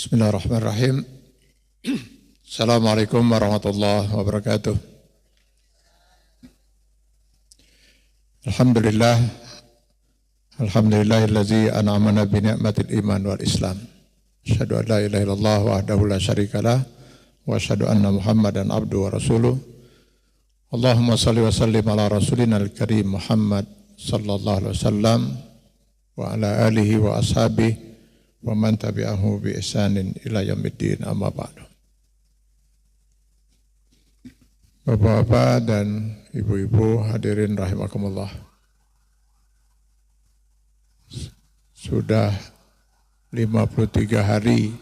Bismillahirrahmanirrahim. Assalamualaikum warahmatullahi wabarakatuh. Alhamdulillah. Alhamdulillahillazi an'amana bi ni'matil iman wal islam. Asyhadu an la ilaha illallah wahdahu la syarikalah wa asyhadu anna Muhammadan abduhu wa rasuluh. Allahumma shalli wa sallim ala rasulinal karim Muhammad sallallahu alaihi wasallam wa ala alihi wa ashabihi wa man tabi'ahu bi ihsanin ila yaumiddin, amma ba'du. Bapak-bapak dan ibu-ibu hadirin rahimakumullah. Sudah 53 hari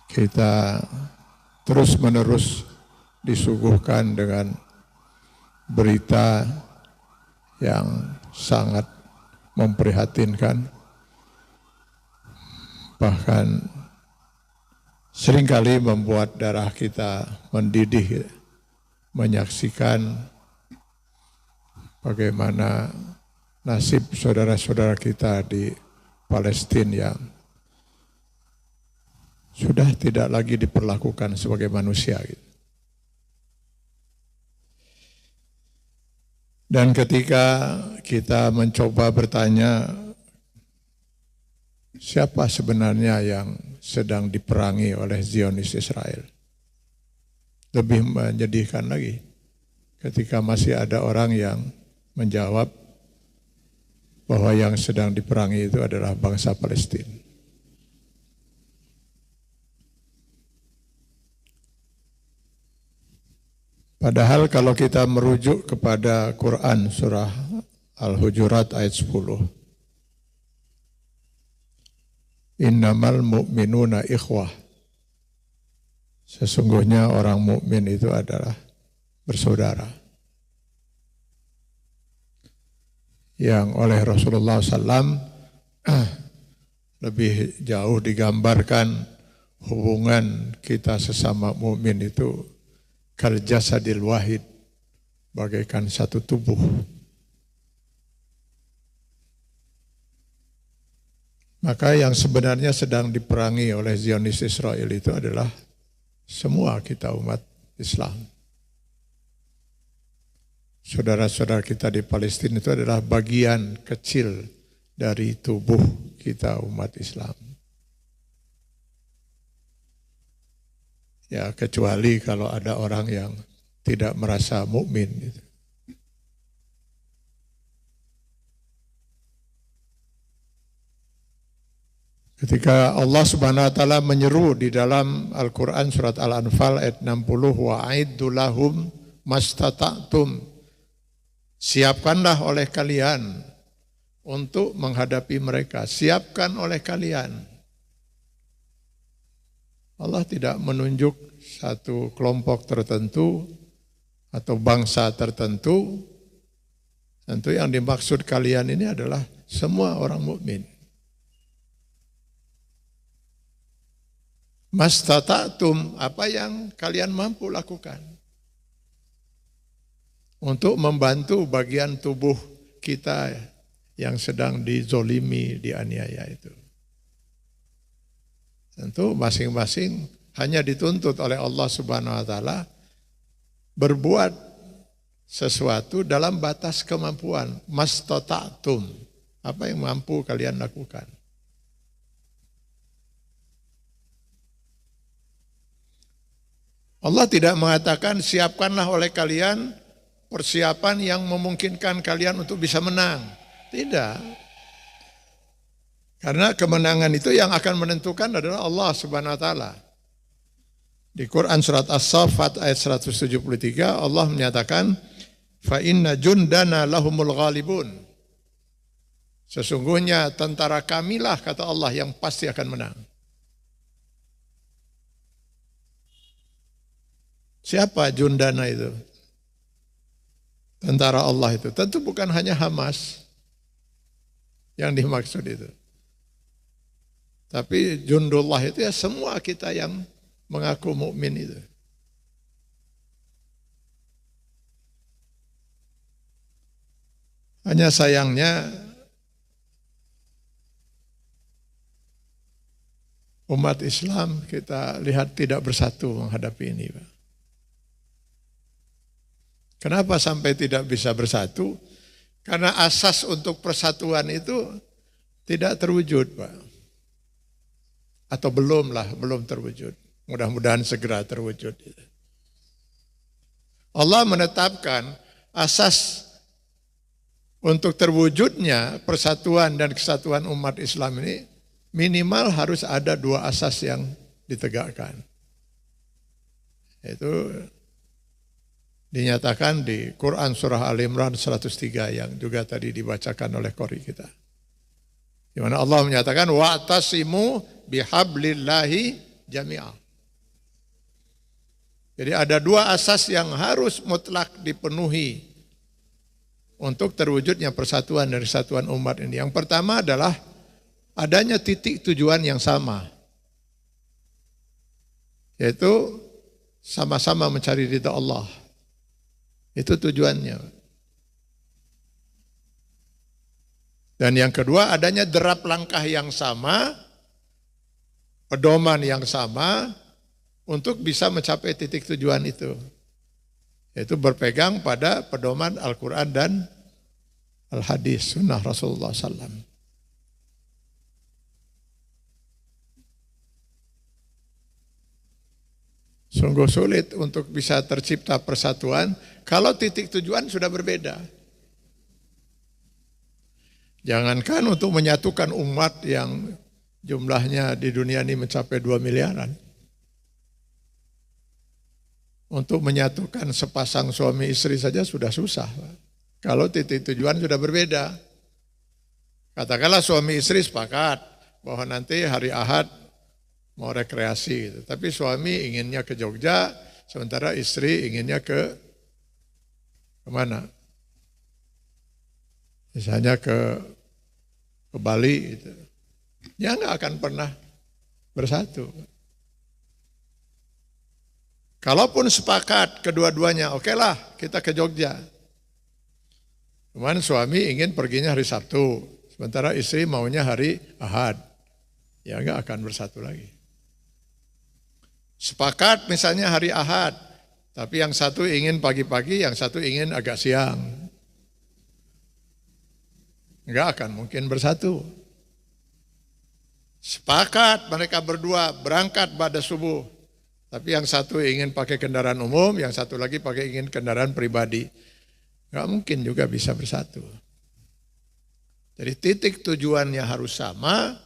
kita terus-menerus disuguhkan dengan berita yang sangat memprihatinkan. Bahkan seringkali membuat darah kita mendidih menyaksikan bagaimana nasib saudara-saudara kita di Palestina yang sudah tidak lagi diperlakukan sebagai manusia. Dan ketika kita mencoba bertanya, siapa sebenarnya yang sedang diperangi oleh Zionis Israel? Lebih menyedihkan lagi ketika masih ada orang yang menjawab bahwa yang sedang diperangi itu adalah bangsa Palestina. Padahal kalau kita merujuk kepada Quran surah Al-Hujurat ayat 10, innamal mu'minuna ikhwah. Sesungguhnya orang mukmin itu adalah bersaudara. Yang oleh Rasulullah SAW lebih jauh digambarkan hubungan kita sesama mukmin itu kal jasadil wahid, bagaikan satu tubuh. Maka yang sebenarnya sedang diperangi oleh Zionis Israel itu adalah semua kita umat Islam. Saudara-saudara kita di Palestina itu adalah bagian kecil dari tubuh kita umat Islam. Ya, kecuali kalau ada orang yang tidak merasa mukmin gitu. Ketika Allah Subhanahu wa taala menyeru di dalam Al-Qur'an surat Al-Anfal ayat 60, wa aiddu lahum mastata'tum. Siapkanlah oleh kalian untuk menghadapi mereka, siapkan oleh kalian. Allah tidak menunjuk satu kelompok tertentu atau bangsa tertentu. Tentu yang dimaksud kalian ini adalah semua orang mukmin. Mastata'tum, apa yang kalian mampu lakukan untuk membantu bagian tubuh kita yang sedang dizolimi, dianiaya itu. Tentu masing-masing hanya dituntut oleh Allah Subhanahu wa taala berbuat sesuatu dalam batas kemampuan. Mastata'tum, apa yang mampu kalian lakukan. Allah tidak mengatakan siapkanlah oleh kalian persiapan yang memungkinkan kalian untuk bisa menang. Tidak. Karena kemenangan itu yang akan menentukan adalah Allah Subhanahu wa taala. Di Quran surat As-Saffat ayat 173 Allah menyatakan fa inna jundana lahumul ghalibun. Sesungguhnya tentara kamilah, kata Allah, yang pasti akan menang. Siapa jundana itu? Tentara Allah itu. Tentu bukan hanya Hamas yang dimaksud itu. Tapi jundullah itu ya semua kita yang mengaku mukmin itu. Hanya sayangnya umat Islam kita lihat tidak bersatu menghadapi ini, Pak. Kenapa sampai tidak bisa bersatu? Karena asas untuk persatuan itu tidak terwujud, Pak. Atau belum terwujud. Mudah-mudahan segera terwujud. Allah menetapkan asas untuk terwujudnya persatuan dan kesatuan umat Islam ini minimal harus ada 2 asas yang ditegakkan. Itu dinyatakan di Quran surah Al-Imran 103 yang juga tadi dibacakan oleh qori kita. Di mana Allah menyatakan wa'tasimu bihablillahi jami'a. Jadi ada 2 asas yang harus mutlak dipenuhi untuk terwujudnya persatuan dan kesatuan umat ini. Yang pertama adalah adanya titik tujuan yang sama. Yaitu sama-sama mencari ridha Allah. Itu tujuannya. Dan yang kedua adanya derap langkah yang sama, pedoman yang sama untuk bisa mencapai titik tujuan itu. Yaitu berpegang pada pedoman Al-Quran dan Al-Hadis, sunnah Rasulullah SAW. Sungguh sulit untuk bisa tercipta persatuan kalau titik tujuan sudah berbeda. Jangankan untuk menyatukan umat yang jumlahnya di dunia ini mencapai 2 miliaran. Untuk menyatukan sepasang suami istri saja sudah susah. Kalau titik tujuan sudah berbeda. Katakanlah suami istri sepakat bahwa nanti hari Ahad mau rekreasi gitu. Tapi suami inginnya ke Jogja, sementara istri inginnya ke mana? Misalnya ke Bali gitu. Dia nggak akan pernah bersatu. Kalaupun sepakat kedua-duanya, oke lah kita ke Jogja. Cuman suami ingin perginya hari Sabtu, sementara istri maunya hari Ahad. Ya nggak akan bersatu lagi. Sepakat misalnya hari Ahad, tapi yang satu ingin pagi-pagi, yang satu ingin agak siang. Enggak akan mungkin bersatu. Sepakat mereka berdua berangkat pada subuh, tapi yang satu ingin pakai kendaraan umum, yang satu lagi ingin kendaraan pribadi. Enggak mungkin juga bisa bersatu. Jadi titik tujuannya harus sama,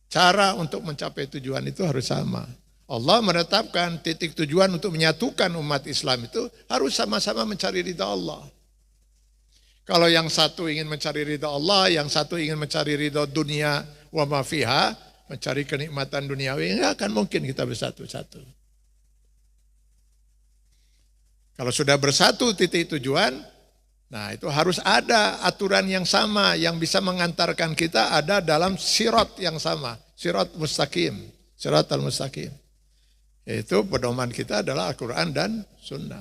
cara untuk mencapai tujuan itu harus sama. Allah menetapkan titik tujuan untuk menyatukan umat Islam itu harus sama-sama mencari ridha Allah. Kalau yang satu ingin mencari ridha Allah, yang satu ingin mencari ridha dunia wa ma fiha, mencari kenikmatan duniawi, enggak akan mungkin kita bersatu-satu. Kalau sudah bersatu titik tujuan, nah itu harus ada aturan yang sama yang bisa mengantarkan kita ada dalam sirat yang sama, sirat mustaqim, sirat al-mustaqim. Yaitu pedoman kita adalah Al-Quran dan Sunnah.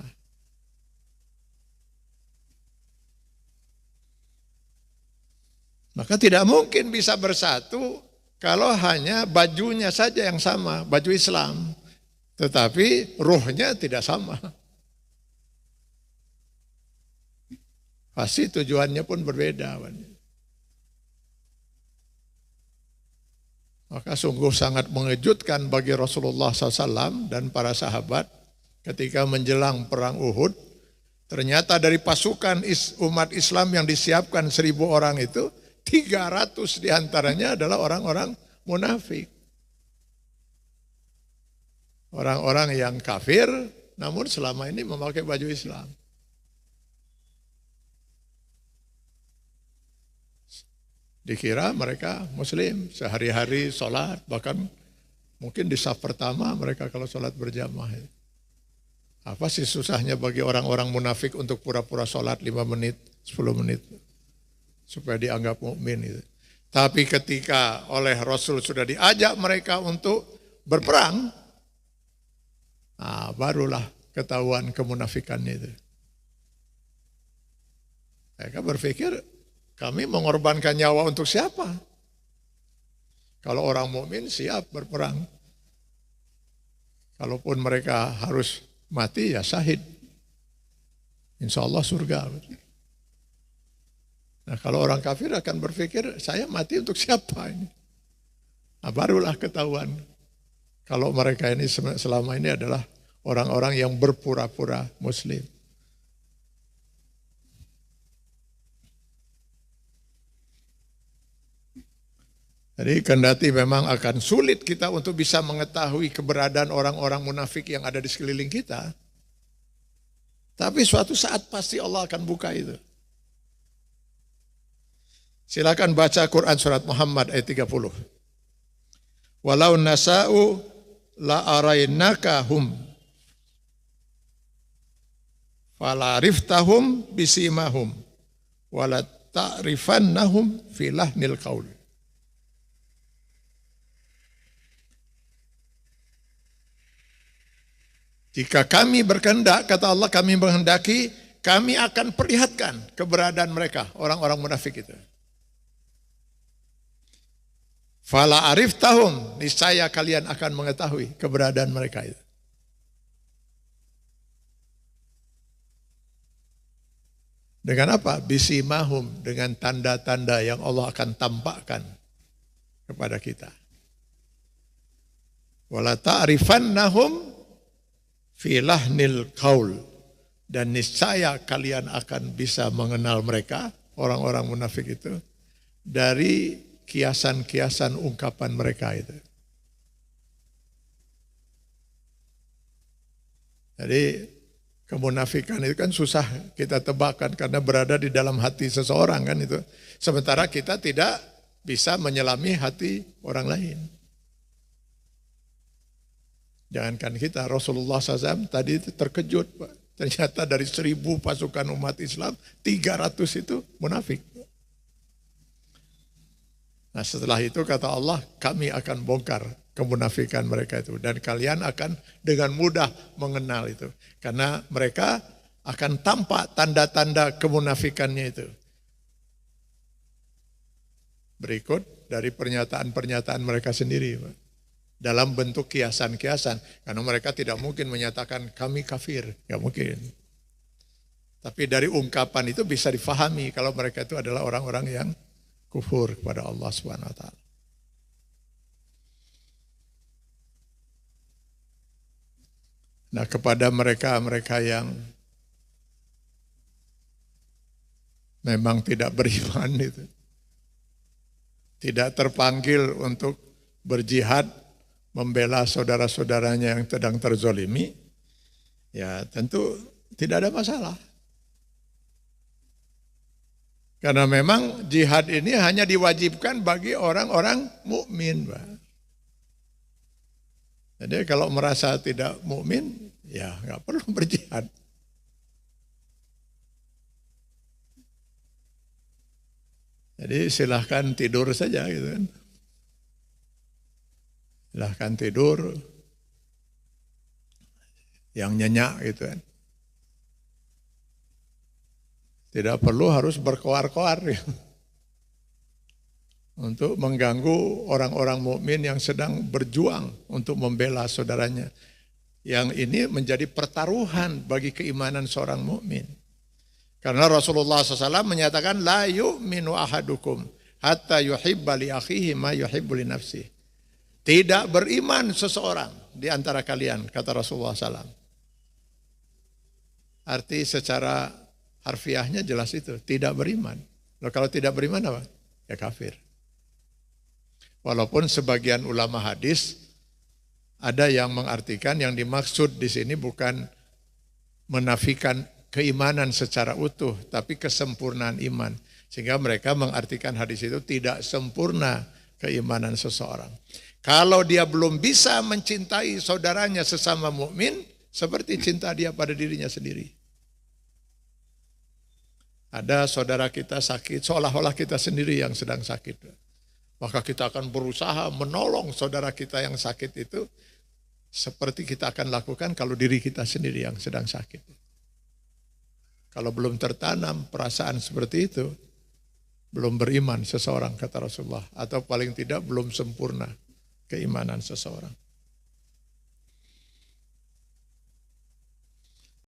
Maka tidak mungkin bisa bersatu kalau hanya bajunya saja yang sama, baju Islam. Tetapi ruhnya tidak sama. Pasti tujuannya pun berbeda. Maka sungguh sangat mengejutkan bagi Rasulullah SAW dan para sahabat ketika menjelang perang Uhud. Ternyata dari pasukan umat Islam yang disiapkan 1.000 orang itu, 300 diantaranya adalah orang-orang munafik. Orang-orang yang kafir namun selama ini memakai baju Islam. Dikira mereka muslim, sehari-hari sholat, bahkan mungkin di saf pertama mereka kalau sholat berjamaah. Apa sih susahnya bagi orang-orang munafik untuk pura-pura sholat 5 menit, 10 menit, supaya dianggap mukmin itu. Tapi ketika oleh Rasul sudah diajak mereka untuk berperang, nah barulah ketahuan kemunafikannya itu. Mereka berpikir, kami mengorbankan nyawa untuk siapa? Kalau orang mukmin siap berperang. Kalaupun mereka harus mati ya syahid. Insya Allah surga. Nah kalau orang kafir akan berpikir saya mati untuk siapa ini. Nah, barulah ketahuan kalau mereka ini selama ini adalah orang-orang yang berpura-pura muslim. Jadi kendati memang akan sulit kita untuk bisa mengetahui keberadaan orang-orang munafik yang ada di sekeliling kita. Tapi suatu saat pasti Allah akan buka itu. Silakan baca Quran surat Muhammad ayat 30. Walau nasa'u la arainakahum fala riftahum bisimahum wala ta'rifannahum fi lahnil qaul. Jika kami berkehendak, kata Allah, kami menghendaki, kami akan perlihatkan keberadaan mereka, orang-orang munafik itu. Fala ariftahum, niscaya kalian akan mengetahui keberadaan mereka itu. Dengan apa? Bisimahum, dengan tanda-tanda yang Allah akan tampakkan kepada kita. Wala ta'rifannahum fi lahnil qaul, dan niscaya kalian akan bisa mengenal mereka, orang-orang munafik itu, dari kiasan-kiasan ungkapan mereka itu. Jadi kemunafikan itu kan susah kita tebakkan karena berada di dalam hati seseorang kan itu. Sementara kita tidak bisa menyelami hati orang lain. Jangankan kita, Rasulullah SAW tadi itu terkejut, Pak. Ternyata dari 1000 pasukan umat Islam, 300 itu munafik. Nah setelah itu kata Allah, kami akan bongkar kemunafikan mereka itu. Dan kalian akan dengan mudah mengenal itu. Karena mereka akan tampak tanda-tanda kemunafikannya itu. Berikut dari pernyataan-pernyataan mereka sendiri, Pak. Dalam bentuk kiasan-kiasan. Karena mereka tidak mungkin menyatakan kami kafir. Tidak mungkin. Tapi dari ungkapan itu bisa difahami kalau mereka itu adalah orang-orang yang kufur kepada Allah SWT. Nah kepada mereka-mereka yang memang tidak beriman itu, tidak terpanggil untuk berjihad membela saudara-saudaranya yang sedang terzolimi, ya tentu tidak ada masalah. Karena memang jihad ini hanya diwajibkan bagi orang-orang mukmin, Pak. Jadi kalau merasa tidak mukmin, ya nggak perlu berjihad. Jadi silahkan tidur saja gitu kan. Silahkan tidur yang nyenyak gitu kan. Tidak perlu harus berkoar-koar ya, untuk mengganggu orang-orang mukmin yang sedang berjuang untuk membela saudaranya. Yang ini menjadi pertaruhan bagi keimanan seorang mukmin. Karena Rasulullah SAW menyatakan la yu'minu ahadukum hatta yuhibba li akhihi ma yuhibbu li nafsihi. Tidak beriman seseorang di antara kalian, kata Rasulullah SAW. Arti secara harfiahnya jelas itu, tidak beriman. Loh, kalau tidak beriman apa? Ya kafir. Walaupun sebagian ulama hadis ada yang mengartikan yang dimaksud di sini bukan menafikan keimanan secara utuh, tapi kesempurnaan iman. Sehingga mereka mengartikan hadis itu tidak sempurna keimanan seseorang. Kalau dia belum bisa mencintai saudaranya sesama mukmin seperti cinta dia pada dirinya sendiri. Ada saudara kita sakit, seolah-olah kita sendiri yang sedang sakit. Maka kita akan berusaha menolong saudara kita yang sakit itu seperti kita akan lakukan kalau diri kita sendiri yang sedang sakit. Kalau belum tertanam perasaan seperti itu, belum beriman seseorang, kata Rasulullah, atau paling tidak belum sempurna keimanan seseorang.